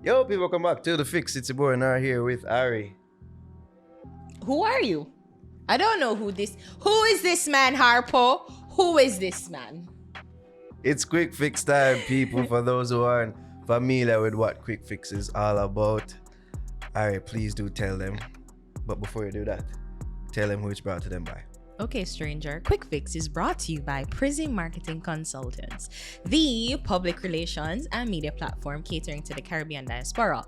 Yo, people, welcome back to The Fix. It's your boy Naro here with Ari. Who are you? I don't know who is this man, Harpo? Who is this man? It's Quik Fix time, people, for those who aren't familiar with what Quik Fix is all about. Ari, please do tell them. But before you do that, tell them who it's brought to them by. Okay, stranger. Quik Fix is brought to you by Prism Marketing Consultants, the public relations and media platform catering to the Caribbean diaspora.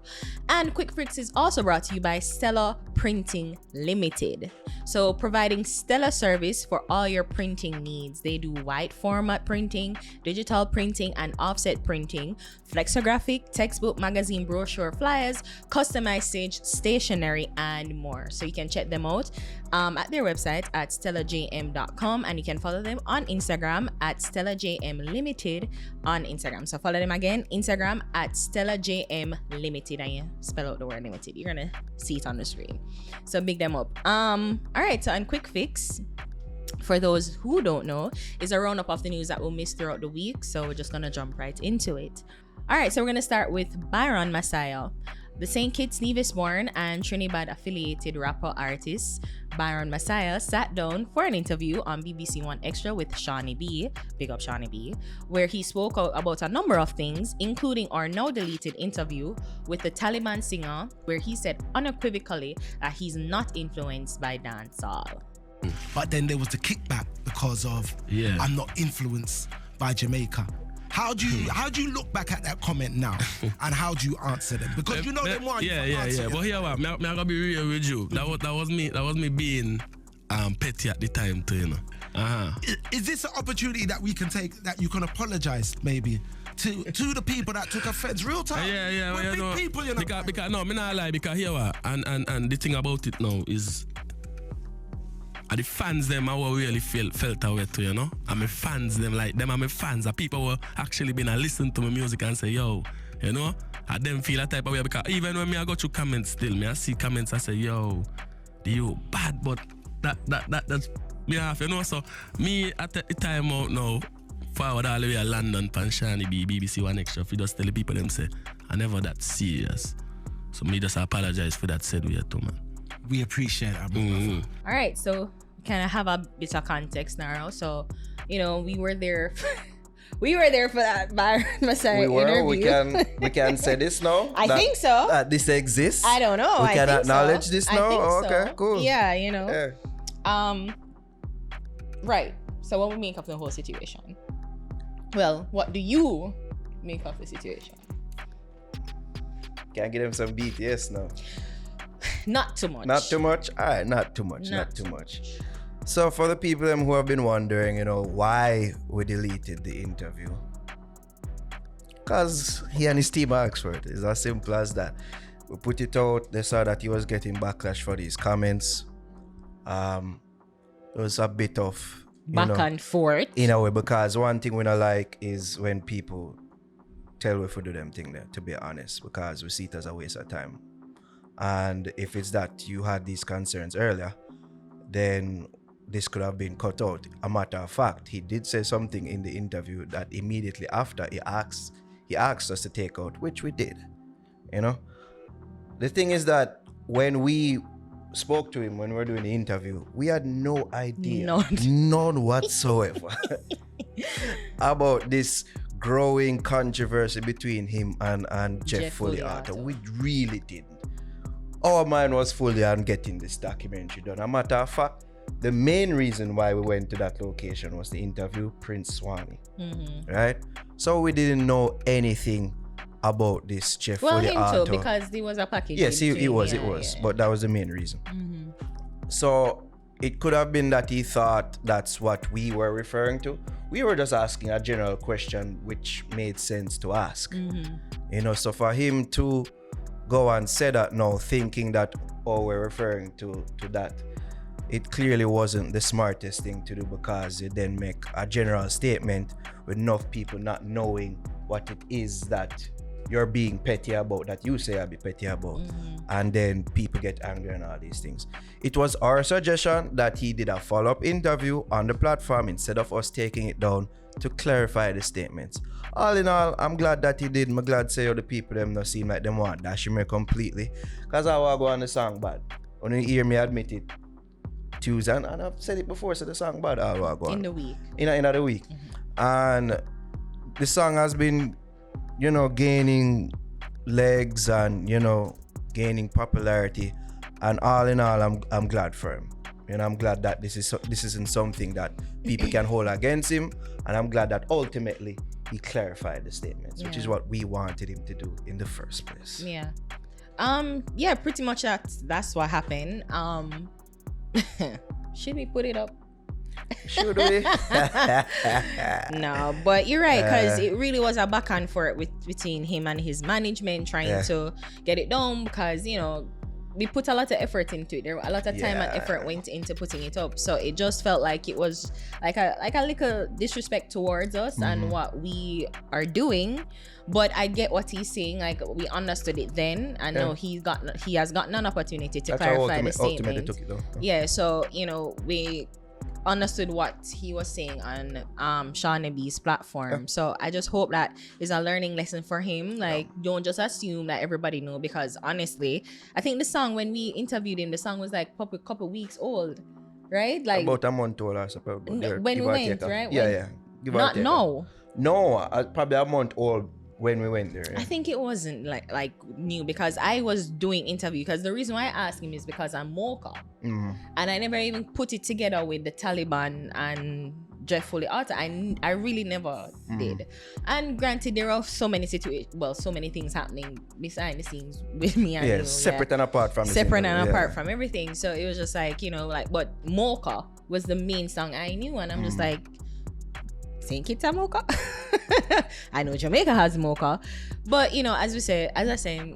And Quik Fix is also brought to you by Stella Printing Limited. So providing stellar service for all your printing needs. They do white format printing, digital printing, and offset printing, flexographic, textbook, magazine, brochure, flyers, customized stationery, and more. So you can check them out at their website at stellajm.com, and you can follow them on Instagram at stellajmlimited on Instagram. So follow them again, Instagram at stellajmlimited, and you spell out the word limited. You're gonna see it on the screen. So big them up. All right, so on Quik Fix, for those who don't know, is a roundup of the news that we'll miss throughout the week. So we're just gonna jump right into it. All right, so we're gonna start with Byron Messia. The St. Kitts Nevis-born and Trinidad-affiliated rapper-artist Byron Messia sat down for an interview on BBC One Extra with Shawnee B, big up Shawnee B, where he spoke out about a number of things, including our now-deleted interview with the Taliban singer, where he said unequivocally that he's not influenced by dancehall. But then there was the kickback because of I'm not influenced by Jamaica. How do you look back at that comment now, and how do you answer them? Because you know them one. Yeah. But here, I'm gonna be real with you. That was me being petty at the time too, you know. Is this an opportunity that we can take, that you can apologize maybe to the people that took offense? Real time. Yeah. We're big people, you know. Because no, me not lie. Because here, and the thing about it now is, the fans them I really felt away too, you know. And my fans them are my fans. The people were actually been and listen to my music and say, yo, you know, I them feel that type of way, because even when I go through comments still, I see comments, I say, yo, you bad, but that's me half, you know. So me at the time out now, forward all the way to London, Panshani B, BBC One Extra, if you just tell the people them say, I never that serious. So me just apologize for that said way too, man. We appreciate it. All right, so kind of have a bit of context now. So, you know, we were there. We were there for that Byron Messia interview. We can say this now. I think so. That this exists. I don't know. We I can think acknowledge so. this I now. think Oh, so. okay, cool. Yeah, you know. Yeah. Right. So what we make of the whole situation? Well, what do you make of the situation? Can I give them some BTS now? Not too much. Not too much? All right, not too much. Not too much. So for the people who have been wondering, you know, why we deleted the interview, because he and his team asked for it. It's as simple as that. We put it out. They saw that he was getting backlash for these comments. There was a bit of back and forth in a way, because one thing we don't like is when people tell we to do them thing there, to be honest, because we see it as a waste of time. And if it's that you had these concerns earlier, then this could have been cut out. A matter of fact, he did say something in the interview that immediately after he asked us to take out, which we did. You know, the thing is that when we spoke to him, when we were doing the interview, we had no idea, none whatsoever, about this growing controversy between him and Jeff Fully-Auto. We really didn't. Our mind was fully on getting this documentary done. A matter of fact, the main reason why we went to that location was to interview Prince Swanee, right? So we didn't know anything about this Jeff Fully-Auto. Well, him too, because there was a package. Yes, it was. But that was the main reason. So it could have been that he thought that's what we were referring to. We were just asking a general question which made sense to ask. You know, so for him to go and say that now, thinking that, oh, we're referring to that, it clearly wasn't the smartest thing to do, because you then make a general statement with enough people not knowing what it is that you're being petty about that you say I'll be petty about, and then people get angry and all these things. It was our suggestion that he did a follow-up interview on the platform instead of us taking it down to clarify the statements. All in all, I'm glad that he did. I'm glad say the people them not seem like them want dash me completely, because I want to go on the song bad. When you hear me admit it Tuesday, and I've said it before, so the song bad all want to go on. In the week. In the week. And the song has been, gaining legs and, gaining popularity. And all in all, I'm glad for him. I'm glad that this isn't something that people can hold against him. And I'm glad that ultimately he clarified the statements, which is what we wanted him to do in the first place. Yeah. Yeah, pretty much that's what happened. Should we put it up? Should we? No, but you're right, because it really was a back and forth between him and his management trying to get it done, because we put a lot of effort into it. There were a lot of time and effort went into putting it up, so it just felt like it was like a little disrespect towards us and what we are doing. But I get what he's saying. Like, we understood it then, and now he has gotten an opportunity to clarify the statement. Took it down. Yeah, so we understood what he was saying on Sean B's platform. So I just hope that is a learning lesson for him. Like, don't just assume that everybody know, because honestly, I think the song, when we interviewed him, the song was like probably a couple weeks old, right? Like about a month old, I suppose. when we went, right? Yeah. Not no. No, probably a month old when we went there. Yeah. I think it wasn't like new, because I was doing interview, because the reason why I asked him is because I'm Mocha, and I never even put it together with the Taliban and Jeff Foley Arthur. I really never did. And granted, there are so many so many things happening behind the scenes with me and separate and apart from apart from everything. So it was just like, but Mocha was the main song I knew, and I'm just like, think it's a Mocha. I know Jamaica has Mocha, but as I said,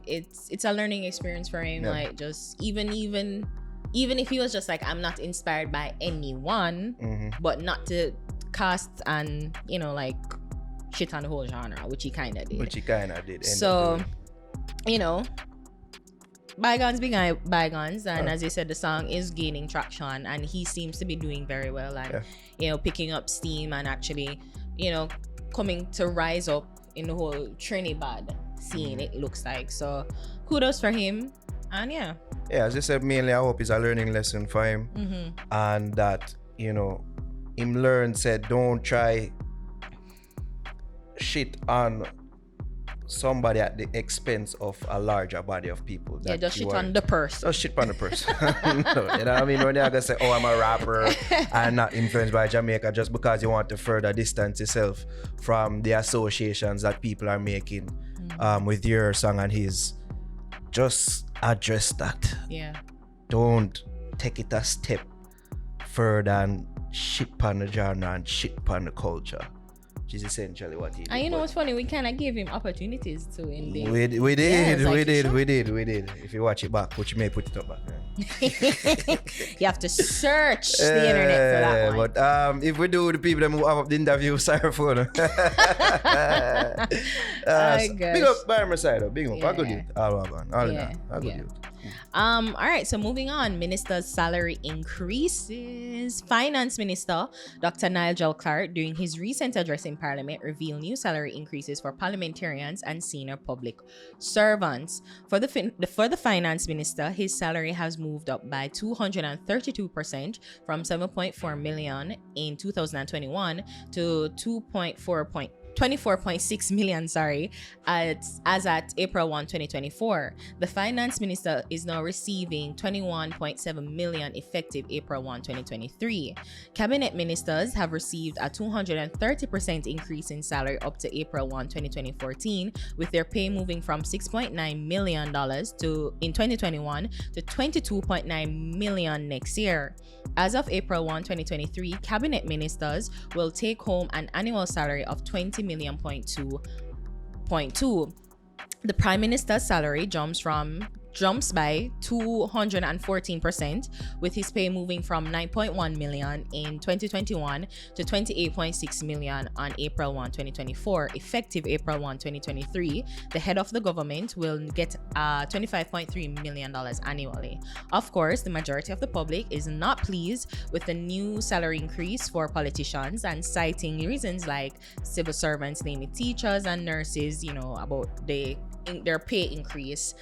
it's a learning experience for him. Like, just even if he was just like, I'm not inspired by anyone, but not to cast and like shit on the whole genre, which he kind of did. So bygones be bygones, and as you said, the song is gaining traction, and he seems to be doing very well, and picking up steam, and actually coming to rise up in the whole Trinidad scene, it looks like. So kudos for him. And as I said, mainly I hope it's a learning lesson for him, and that him said don't try shit on somebody at the expense of a larger body of people. Just shit on the purse. Just shit on the purse. No, you know what I mean? When you're gonna say, I'm a rapper and not influenced by Jamaica, just because you want to further distance yourself from the associations that people are making with your song and his, just address that. Don't take it a step further and shit on the genre and shit on the culture, which is essentially what he did. And what's funny, we kind of gave him opportunities to in the we did. If you watch it back, which you may put it up back there. You have to search the internet for that one. But if we do, the people that move up the interview, sorry for them. Big up Byron Messia, big up. All good youth. All in all good youth. All right, so moving on, ministers' salary increases. Finance Minister Dr. Nigel Clark, during his recent address in Parliament, revealed new salary increases for parliamentarians and senior public servants. For the Finance Minister, his salary has moved up by 232% from 7.4 million in 2021 to 24.6 million, as at April 1, 2024. The Finance Minister is now receiving 21.7 million effective April 1, 2023. Cabinet Ministers have received a 230% increase in salary up to April 1, 2014, with their pay moving from $6.9 million in 2021 to $22.9 million next year. As of April 1, 2023, Cabinet Ministers will take home an annual salary of $20.2 million. The Prime Minister's salary jumps from jumps by 214%, with his pay moving from 9.1 million in 2021 to 28.6 million on April 1, 2024. Effective April 1, 2023, the head of the government will get $25.3 million annually. Of course, the majority of the public is not pleased with the new salary increase for politicians, and citing reasons like civil servants, namely teachers and nurses, about their pay increase,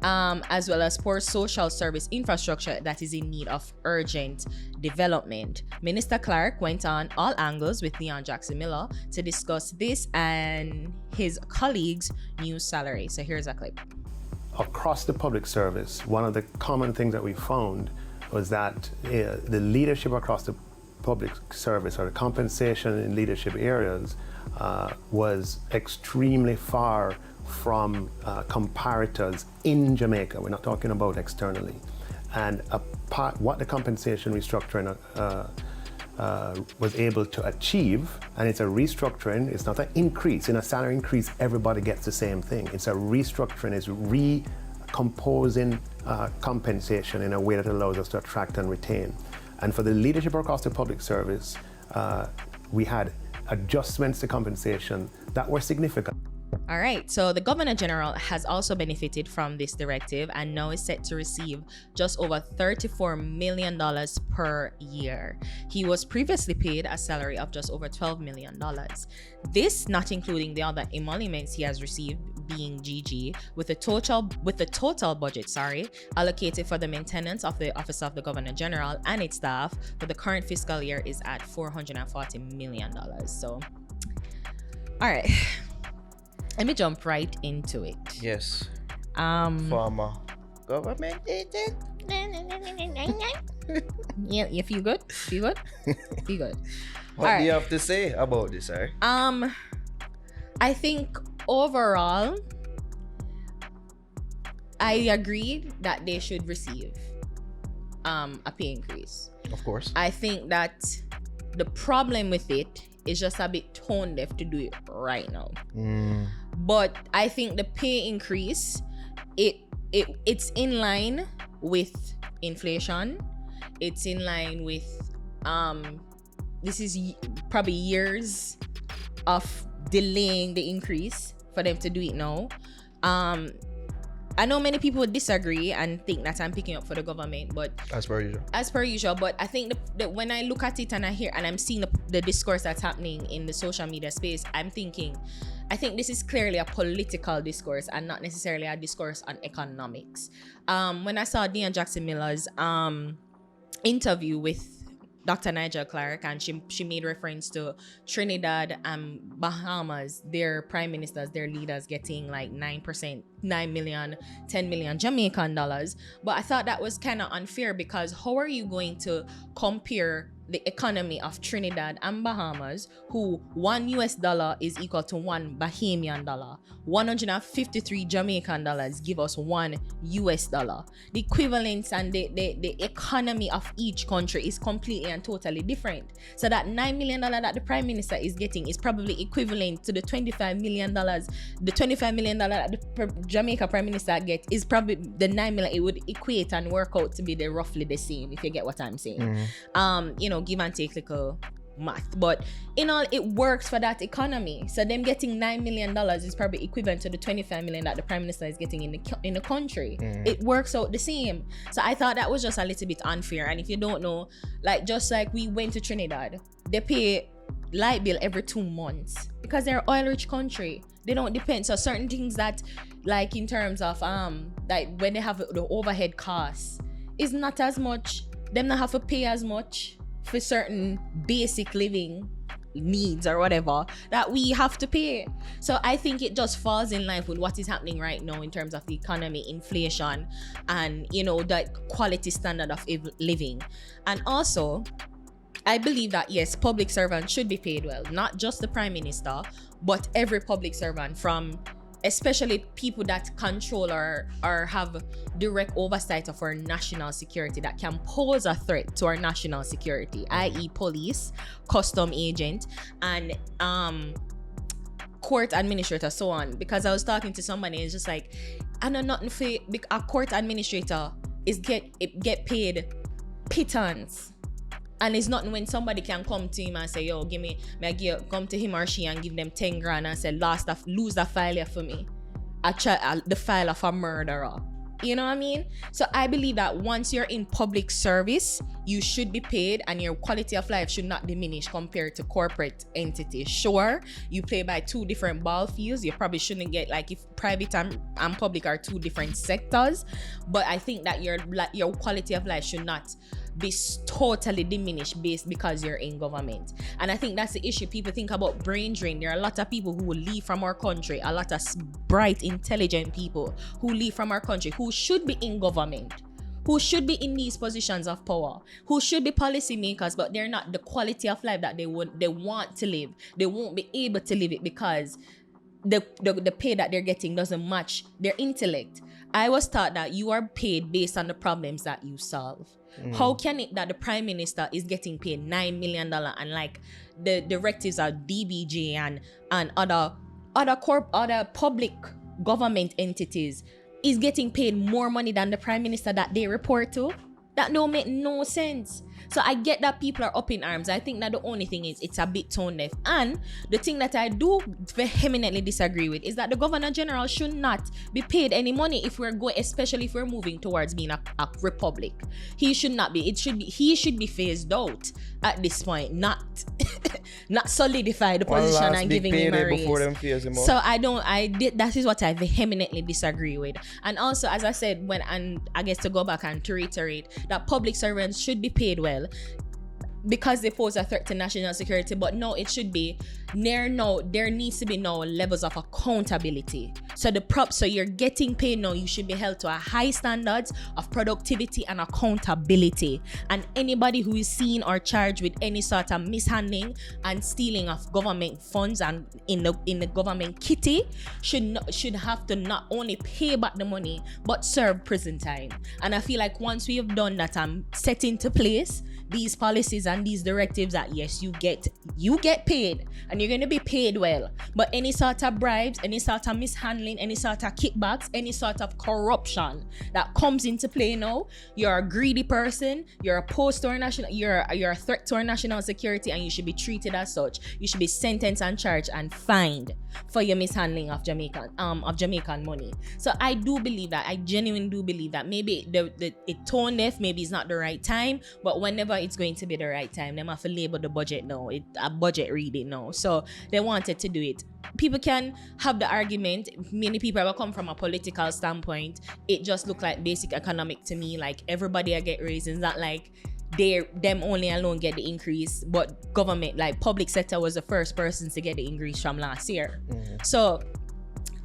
as well as poor social service infrastructure that is in need of urgent development. Minister Clark went on all angles with Leon Jackson Miller to discuss this and his colleagues' new salary. So here's a clip. Across the public service, one of the common things that we found was that the leadership across the public service, or the compensation in leadership areas, was extremely far from comparators in Jamaica. We're not talking about externally. And what the compensation restructuring was able to achieve, and it's a restructuring, it's not an increase. In a salary increase, everybody gets the same thing. It's a restructuring, it's recomposing compensation in a way that allows us to attract and retain. And for the leadership across the public service, we had adjustments to compensation that were significant. All right, so the Governor General has also benefited from this directive and now is set to receive just over $34 million per year. He was previously paid a salary of just over $12 million. This not including the other emoluments he has received, being GG, with the total budget, allocated for the maintenance of the Office of the Governor General and its staff for the current fiscal year is at $440 million. So, all right. Let me jump right into it. Yes. Former government agent. Yeah, you feel good? Feel good? Feel good. What do you have to say about this, sir? I think overall, I agree that they should receive a pay increase. Of course. I think that the problem with it is just a bit tone deaf to do it right now. But I think the pay increase, it's in line with inflation. It's in line with this is probably years of delaying the increase for them to do it now. I know many people would disagree and think that I'm picking up for the government, but as per usual. But I think that when I look at it and I hear and I'm seeing the discourse that's happening in the social media space, I think this is clearly a political discourse and not necessarily a discourse on economics. When I saw Leon Jackson Miller's interview with Dr. Nigel Clark, and she made reference to Trinidad and Bahamas, their prime ministers, their leaders getting like 9%, 9 million, 10 million Jamaican dollars. But I thought that was kind of unfair, because how are you going to compare the economy of Trinidad and Bahamas, who $1 is equal to $1 Bahamian dollar? 153 Jamaican dollars give us $1. The equivalence and the economy of each country is completely and totally different. So that $9 million that the Prime Minister is getting is probably equivalent to the $25 million. The $25 million that the Jamaica Prime Minister gets is probably the $9 million. It would equate and work out to be roughly the same, if you get what I'm saying. Give and take little math, but in all, it works for that economy. So them getting $9 million is probably equivalent to the $25 million that the Prime Minister is getting in the country. It works out the same. So I thought that was just a little bit unfair. And if you don't know, just like we went to Trinidad, they pay light bill every 2 months because they're an oil-rich country. They don't depend. So certain things that, like in terms of like when they have the overhead costs, is not as much. Them not have to pay as much for certain basic living needs or whatever that we have to pay. So I think it just falls in line with what is happening right now in terms of the economy, inflation, and that quality standard of living. And also, I believe that yes, public servants should be paid well, not just the Prime Minister, but every public servant, from especially people that control or have direct oversight of our national security, that can pose a threat to our national security, i.e. police, custom agent, and court administrator, so on. Because I was talking to somebody, it's just like, I know nothing for a court administrator is get paid pittance. And it's nothing when somebody can come to him and say, yo, come to him or she and give them 10 grand and say, lose the file here for me. The file of a murderer. You know what I mean? So I believe that once you're in public service, you should be paid and your quality of life should not diminish compared to corporate entities. Sure, you play by two different ball fields. You probably shouldn't get, like, if private and public are two different sectors, but I think that your quality of life should not be totally diminished because you're in government. And I think that's the issue. People think about brain drain. There are a lot of people who will leave from our country, a lot of bright, intelligent people who leave from our country, who should be in government, who should be in these positions of power, who should be policymakers, but they're not. The quality of life that they want to live, they won't be able to live it because the pay that they're getting doesn't match their intellect. I was taught that you are paid based on the problems that you solve. How can it that the prime minister is getting paid $9 million and like the directives of DBJ and other public government entities is getting paid more money than the prime minister that they report to? That don't make no sense. So I get that people are up in arms. I think that the only thing is it's a bit tone deaf. And the thing that I do vehemently disagree with is that the governor general should not be paid any money if we're going, especially if we're moving towards being a republic. He should not be. He should be phased out at this point, not solidify the position and giving him a raise. Before them phase him out. So that is what I vehemently disagree with. And also, as I said, I guess to go back and to reiterate that public servants should be paid well because they pose a threat to national security, but no, it should be there needs to be no levels of accountability. So you're getting paid now, you should be held to a high standards of productivity and accountability. And anybody who is seen or charged with any sort of mishandling and stealing of government funds and in the government kitty should have to not only pay back the money but serve prison time. And I feel like once we have done that and set into place these policies and these directives that yes, you get paid and you're going to be paid well, but any sort of bribes, any sort of mishandling, any sort of kickbacks, any sort of corruption that comes into play now, you're a greedy person, you're a you're a threat to our national security, and you should be treated as such. You should be sentenced and charged and fined for your mishandling of Jamaican money. So I do believe that, I genuinely do believe that maybe the tone deaf, maybe it's not the right time, but whenever it's going to be the right time, they have to label the budget now. It's a budget reading now. So they wanted to do it. People can have the argument. Many people will come from a political standpoint. It just look like basic economic to me. Like everybody will get raises. Not like them only alone get the increase, but government, like public sector, was the first person to get the increase from last year. So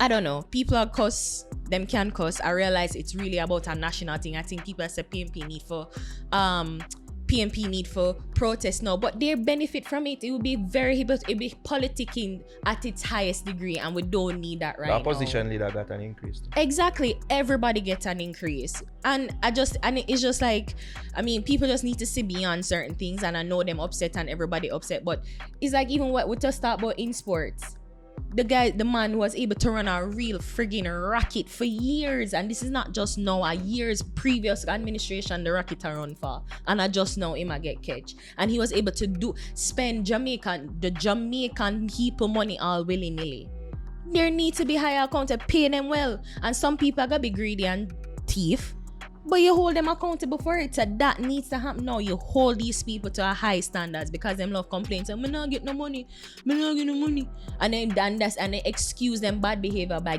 I don't know. People are cuss. Them can cuss. I realize it's really about a national thing. I think people say PMP need for protest now, but they benefit from it. It will be politicking at its highest degree, and we don't need that right now. The opposition leader got an increase too. Exactly, everybody gets an increase, and it's just like, I mean, people just need to see beyond certain things, and I know them upset and everybody upset, but it's like even what we just talked about in sports. The man who was able to run a real friggin' racket for years, and this is not just now, a years previous administration the racket I run for, and I just know him I get catch, and he was able to spend the Jamaican people money all willy-nilly. There need to be higher accountable, pay them well, and some people are gonna be greedy and thief, but you hold them accountable for it. So that needs to happen now. You hold these people to a high standards because them love complaints and me not get no money, and they excuse them bad behavior by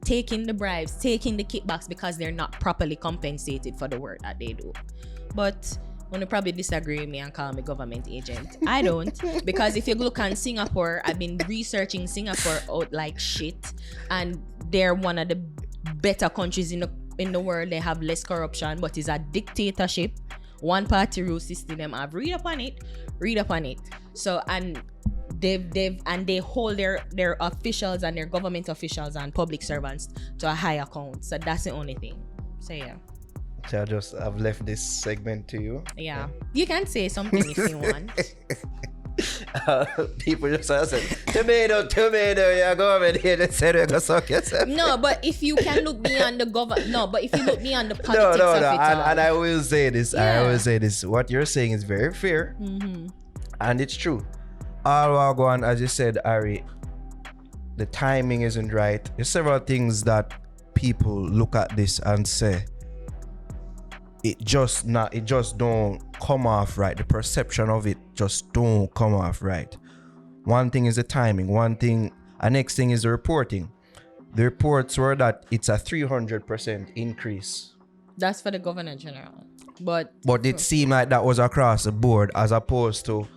taking the bribes, taking the kickbacks because they're not properly compensated for the work that they do. But want to probably disagree with me and call me government agent. I don't, because if you look at Singapore, I've been researching Singapore out like shit, and they're one of the better countries in the world. They have less corruption, but it's a dictatorship, one party rule system. Them I've read up on it. So and they hold their officials and their government officials and public servants to a high account. So that's the only thing. So yeah. So I've left this segment to you. Yeah. You can say something if you want. People just say, tomato, you're going here. They said we're going to suck yourself. No, but if you can look beyond the government, but if you look beyond the politics No. of it all. And I will say this. What you're saying is very fair. And it's true. All while going, as you said, Ari, the timing isn't right. There's several things that people look at this and say, it just don't come off right. The perception of it just don't come off right. One thing is the timing. Next thing is the reporting. The reports were that it's a 300% increase. That's for the Governor General. But it seemed like that was across the board, as opposed to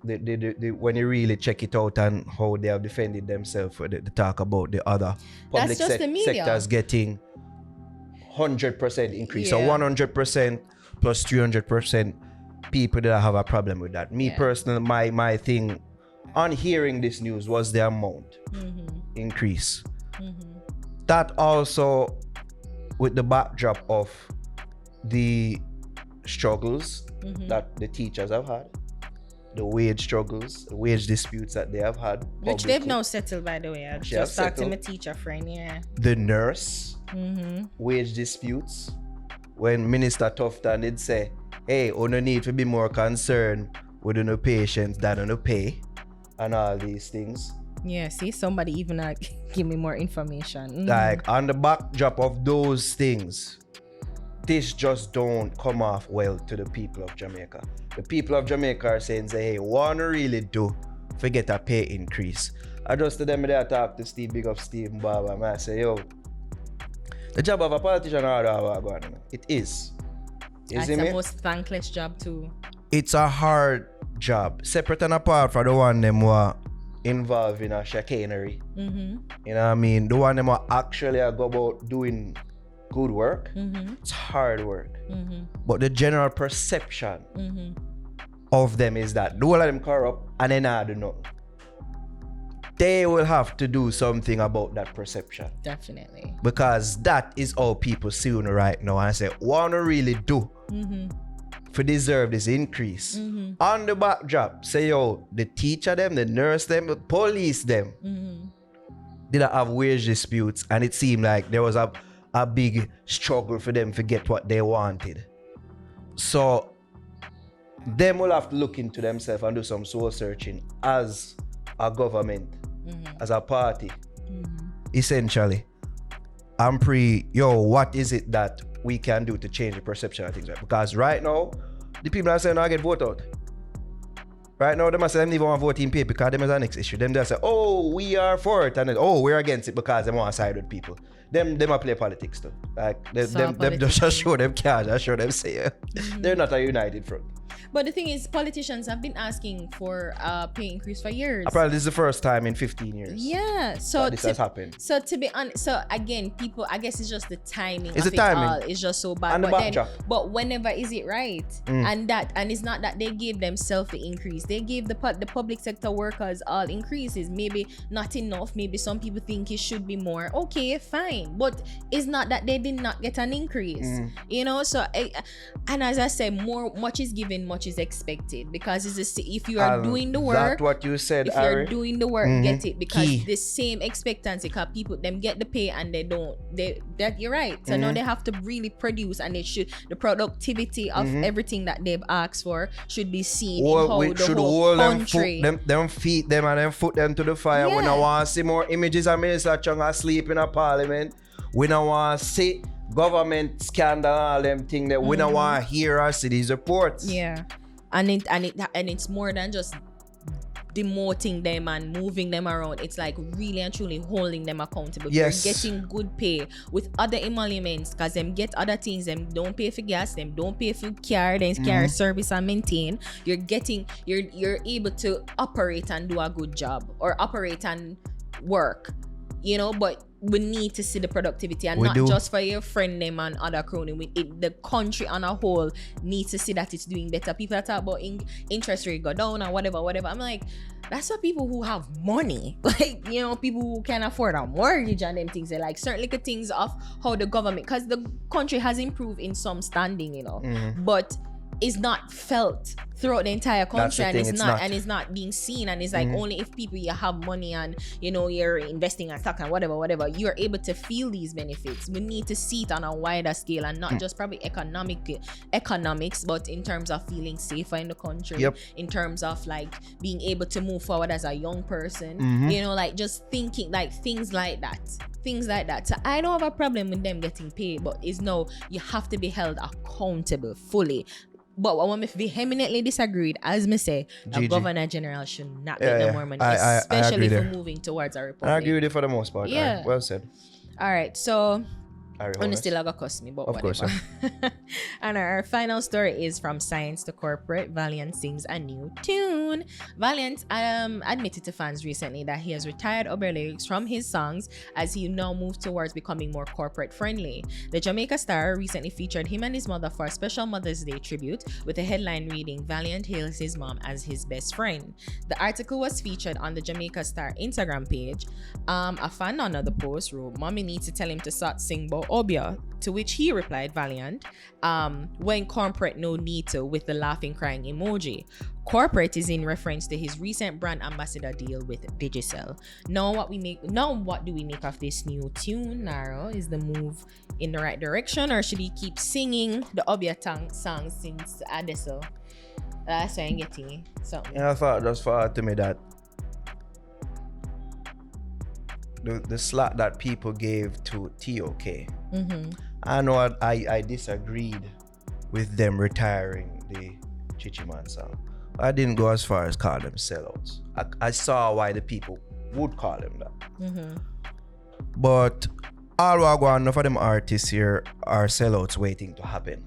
when you really check it out and how they have defended themselves. They talk about the other public sectors getting 100% increase. So 100% plus 300% people that have a problem with that. Me personally, my thing on hearing this news was the amount increase. That also with the backdrop of the struggles that the teachers have had, the wage struggles, the wage disputes that they have had. Which they've now settled, by the way. I just talked to my teacher friend, The nurse, wage disputes. When Minister Tufton did say, hey, we no need to be more concerned with the patients than on the pay and all these things. Yeah, see, somebody even give me more information. Like, on the backdrop of those things, this just don't come off well to the people of Jamaica. The people of Jamaica are saying, hey, what do really do to get a pay increase? I just to them there talk to Steve, big up Steve Barber, and I say, yo, the job of a politician it is. It's the most thankless job too. It's a hard job. Separate and apart from the one them were involved in a chicanery. You know what I mean? The one them were actually go about doing good work. It's hard work. But the general perception of them is that the whole of them corrupt and they not do nothing. They will have to do something about that perception. Definitely. Because that is how people see you right now and say, what do really do for deserve this increase? On the backdrop, say, yo, the teacher them, the nurse them, the police them, did have wage disputes, and it seemed like there was a big struggle for them to get what they wanted. So, them will have to look into themselves and do some soul searching as a government, as a party, essentially. And what is it that we can do to change the perception of things, right? Because right now, the people are saying I get vote out. Right now, they must say them even want to vote in paper because them is the next issue. Them just say, oh, we are for it, and then, oh, we're against it because they want to side with people. Them a play politics too. Like them just show them cards, just show them say they're not a united front. But the thing is, politicians have been asking for a pay increase for years. Apparently, this is the first time in 15 years. Yeah, so this has happened. So to be honest, so again, people, I guess it's just the timing. It's of the timing. It all. It's just so bad. And But whenever is it right? And it's not that they gave themselves the increase. They gave the public sector workers all increases. Maybe not enough. Maybe some people think it should be more. Okay, fine. But it's not that they did not get an increase. You know. So and as I said, much is given, much is expected, because it's if you are doing the work, that's what you said, if Ari. you're doing the work, get it, because the same expectancy, because people them get the pay and they don't, that you're right. So now they have to really produce, and the productivity of everything that they've asked for should be seen in how the whole country. Them feet them and then foot them to the fire. We don't want to see more images of Minister Chung asleep in a parliament. We don't want to see government scandal and all them things that we don't want to hear or see these reports. Yeah. And it's more than just demoting them and moving them around. It's like really and truly holding them accountable. Yes. You're getting good pay with other emoluments, because them get other things. Them don't pay for gas, them don't pay for car, then car service and maintain. You're able to operate and do a good job, or operate and work, you know, but we need to see the productivity, and not just for your friend name and other crony. The country on a whole needs to see that it's doing better. People that talk about interest rate go down or whatever. I'm like, that's for people who have money, like, you know, people who can afford a mortgage and them things. They like certain little things of how the government, because the country has improved in some standing, you know, but is not felt throughout the entire That's the country, and thing, it's not being seen, and it's like only if people you have money and you're investing in stock and whatever you're able to feel these benefits. We need to see it on a wider scale, and not just probably economics, but in terms of feeling safer in the country, in terms of like being able to move forward as a young person, like just thinking like things like that. So I don't have a problem with them getting paid, but it's no, you have to be held accountable fully. But what I vehemently disagreed, as me say, the Governor General should not get no more money, especially for moving towards a republic. I agree with you for the most part. Yeah. Right. Well said. All right, so Ari, still gonna cuss me, but of whatever. course. And our final story is from Science to Corporate. Valiant sings a new tune. Valiant admitted to fans recently that he has retired Uber lyrics from his songs as he now moves towards becoming more corporate friendly. The Jamaica star recently featured him and his mother for a special Mother's Day tribute with a headline reading, "Valiant hails his mom as his best friend." The article was featured on the Jamaica Star Instagram page. A fan under the post wrote, "Mommy needs to tell him to start sing about Obia," to which he replied, "Valiant, when corporate no need to," with the laughing crying emoji. Corporate is in reference to his recent brand ambassador deal with Digicel. Now what do we make of this new tune, Naro? Is the move in the right direction, or should he keep singing the Obia song since Adesso? That's why I'm getting something. Yeah, I thought just for to me that the slack that people gave to TOK. I know I disagreed with them retiring the Chichiman song. I didn't go as far as call them sellouts. I saw why the people would call them that. But all I go on, enough of them artists here are sellouts waiting to happen.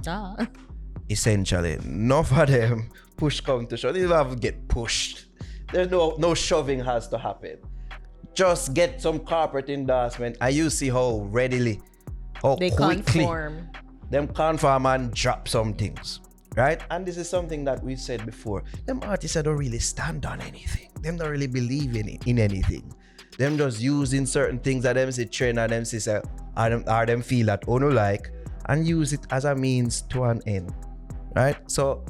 Essentially, enough of them push come to shove. They don't have to get pushed. There's no shoving has to happen. Just get some corporate endorsement, and you see how readily, they quickly conform. them conform and drop some things, right? And this is something that we've said before. Them artists don't really stand on anything. Them don't really believe in anything. Them just using certain things that them say trend and them say or them feel that ono like, and use it as a means to an end, right? So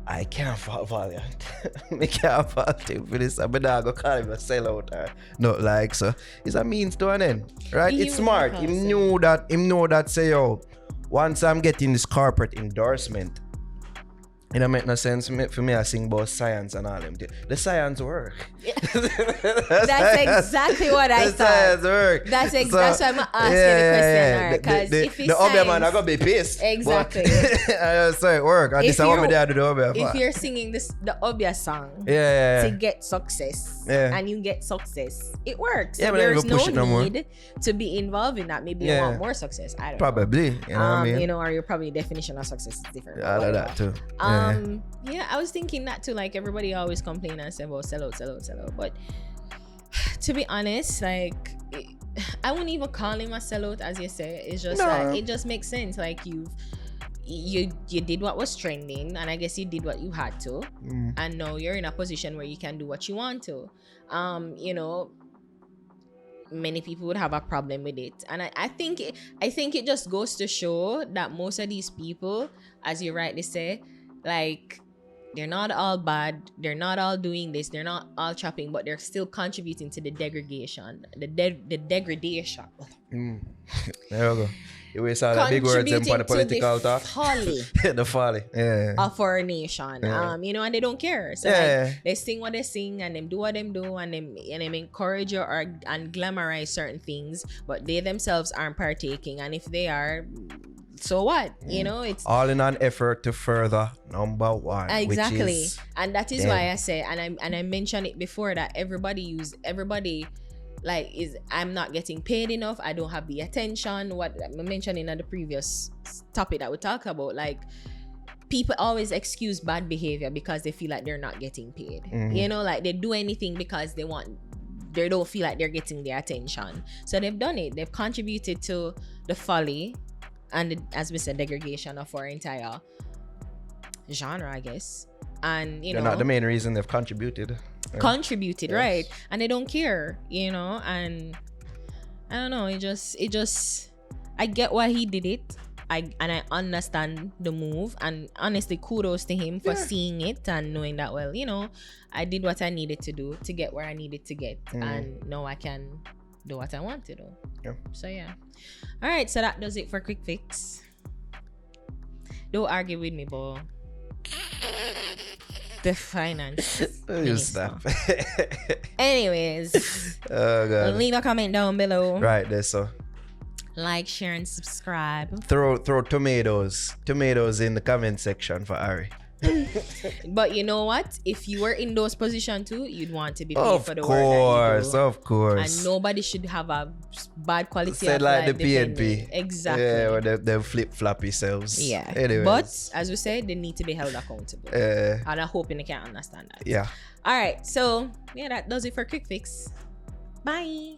I can't fault Valiant. I can't fault him for this. I'm not going to call him a sellout or not like so. It's a means to an end, right? It's smart. Him know that say, yo, once I'm getting this corporate endorsement, it don't make no sense for me. I sing about science and all them things. The science work. That's exactly what I thought. Science work. That's why I'm asking the question, because if it's the science, Obia man, I gotta be pissed. Exactly. I say it work. This is what I do the Obia. If you're singing the Obia song, to get success, Yeah. and you get success, it works. Yeah, So but then there's you go push it no no more. need to be involved in that. Maybe you Yeah. want more success. I don't know. Probably. You know what I mean? Or your probably definition of success is different. I like that too. Yeah, I was thinking that too. Like everybody always complain and say, "Well, sell out." But to be honest, like I wouldn't even call him a sellout, as you say. It's just like it just makes sense. Like you did what was trending, and I guess you did what you had to, and now you're in a position where you can do what you want to. Many people would have a problem with it, and I think it just goes to show that most of these people, as you rightly say, like they're not all bad, they're not all doing this, they're not all chopping, but they're still contributing to the degradation, the degradation. There we go. You always saw the big words in the political talk. Folly. The folly. Yeah. Of our nation. Yeah. And they don't care. So like, they sing what they sing, and them do what them do, and them encourage you and glamorize certain things, but they themselves aren't partaking. And if they are, so what? It's all in an effort to further number one. Exactly. And that is why I say, and I mentioned it before, that everybody like I'm not getting paid enough, I don't have the attention, what I mentioned in the previous topic that we talked about. Like people always excuse bad behavior because they feel like they're not getting paid. Like they do anything because they don't feel like they're getting the attention. So they've done it. They've contributed to the folly and as we said, degradation of our entire genre, I guess. And they're not the main reason they've contributed. Yes. Right? And they don't care, and I don't know, it just I get why he did it, I understand the move, and honestly, kudos to him for seeing it and knowing that, well, you know, I did what I needed to do to get where I needed to get, and now I can do what I want to do. So yeah. All right, so that does it for Quik Fix. Don't argue with me, boy. The finance. Stop. Anyways, Oh god. leave a comment down below. Right there, so Like, share, and subscribe. throw tomatoes in the comment section for Ari. But you know what? If you were in those positions too, you'd want to be paid Of for the work that you do. of course. And nobody should have a bad quality Said of like life the PNP. depending. Exactly. Yeah, or them flip floppy selves. Yeah. Anyways. But as we said, they need to be held accountable. And I'm hoping they can understand that. Yeah. All right. So yeah, that does it for Quik Fix. Bye.